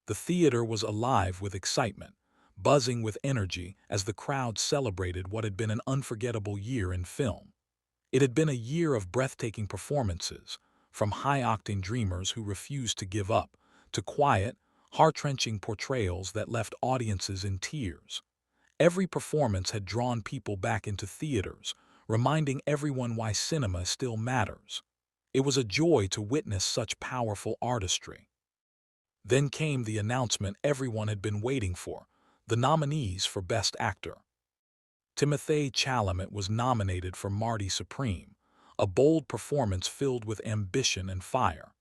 The theater was alive with excitement, buzzing with energy as the crowd celebrated what had been an unforgettable year in film. It had been a year of breathtaking performances, from high-octane dreamers who refused to give up, to quiet, heart-wrenching portrayals that left audiences in tears. Every performance had drawn people back into theaters, reminding everyone why cinema still matters. It was a joy to witness such powerful artistry. Then came the announcement everyone had been waiting for, the nominees for Best Actor. Timothée Chalamet was nominated for Marty Supreme, a bold performance filled with ambition and fire.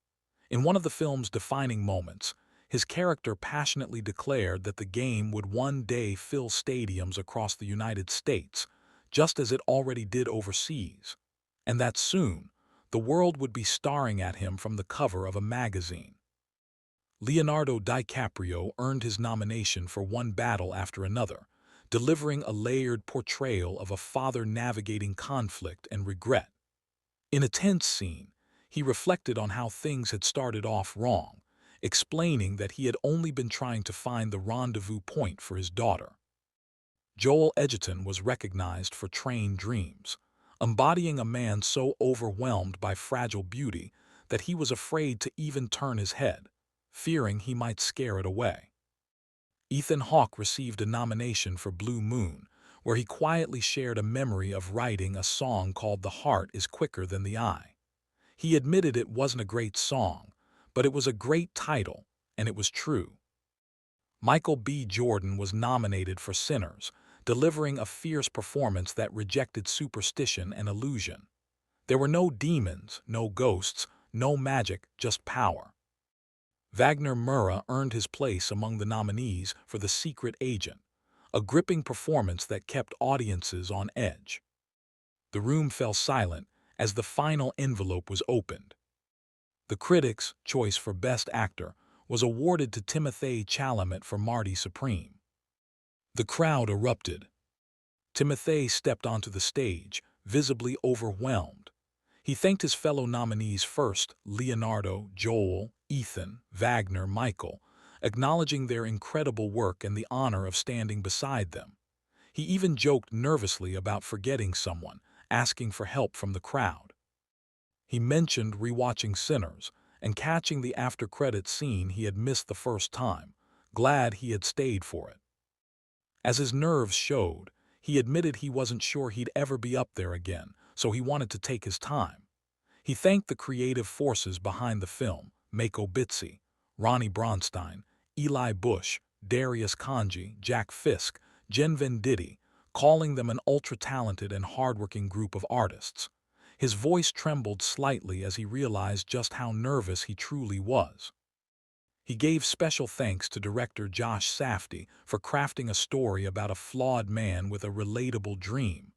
In one of the film's defining moments, his character passionately declared that the game would one day fill stadiums across the United States, just as it already did overseas, and that soon, the world would be staring at him from the cover of a magazine. Leonardo DiCaprio earned his nomination for one battle after another, delivering a layered portrayal of a father navigating conflict and regret. In a tense scene, he reflected on how things had started off wrong, explaining that he had only been trying to find the rendezvous point for his daughter. Joel Edgerton was recognized for Trained Dreams, embodying a man so overwhelmed by fragile beauty that he was afraid to even turn his head, fearing he might scare it away. Ethan Hawke received a nomination for Blue Moon, where he quietly shared a memory of writing a song called The Heart is Quicker Than the Eye. He admitted it wasn't a great song, but it was a great title, and it was true. Michael B. Jordan was nominated for Sinners, delivering a fierce performance that rejected superstition and illusion. There were no demons, no ghosts, no magic, just power. Vagner Moura earned his place among the nominees for The Secret Agent, a gripping performance that kept audiences on edge. The room fell silent as the final envelope was opened. The critics' choice for Best Actor was awarded to Timothée Chalamet for Marty Supreme. The crowd erupted. Timothée stepped onto the stage, visibly overwhelmed. He thanked his fellow nominees first, Leonardo, Joel, Ethan, Vagner, Michael, acknowledging their incredible work and the honor of standing beside them. He even joked nervously about forgetting someone, asking for help from the crowd. He mentioned rewatching Sinners and catching the after-credits scene he had missed the first time, glad he had stayed for it. As his nerves showed, he admitted he wasn't sure he'd ever be up there again, so he wanted to take his time. He thanked the creative forces behind the film, Mako Bitsi, Ronnie Bronstein, Eli Bush, Darius Kanji, Jack Fisk, Jen Venditti, calling them an ultra-talented and hardworking group of artists. His voice trembled slightly as he realized just how nervous he truly was. He gave special thanks to director Josh Safdie for crafting a story about a flawed man with a relatable dream,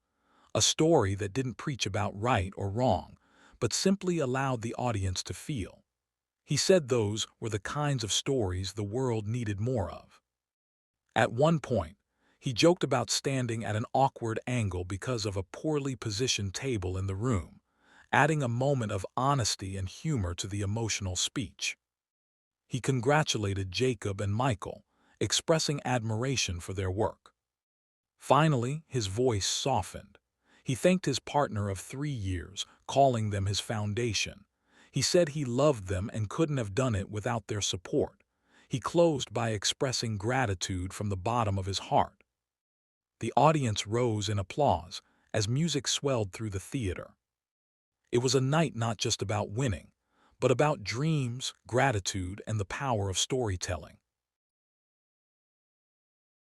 a story that didn't preach about right or wrong, but simply allowed the audience to feel. He said those were the kinds of stories the world needed more of. At one point, he joked about standing at an awkward angle because of a poorly positioned table in the room, adding a moment of honesty and humor to the emotional speech. He congratulated Jacob and Michael, expressing admiration for their work. Finally, his voice softened. He thanked his partner of 3 years, calling them his foundation. He said he loved them and couldn't have done it without their support. He closed by expressing gratitude from the bottom of his heart. The audience rose in applause as music swelled through the theater. It was a night not just about winning, but about dreams, gratitude, and the power of storytelling.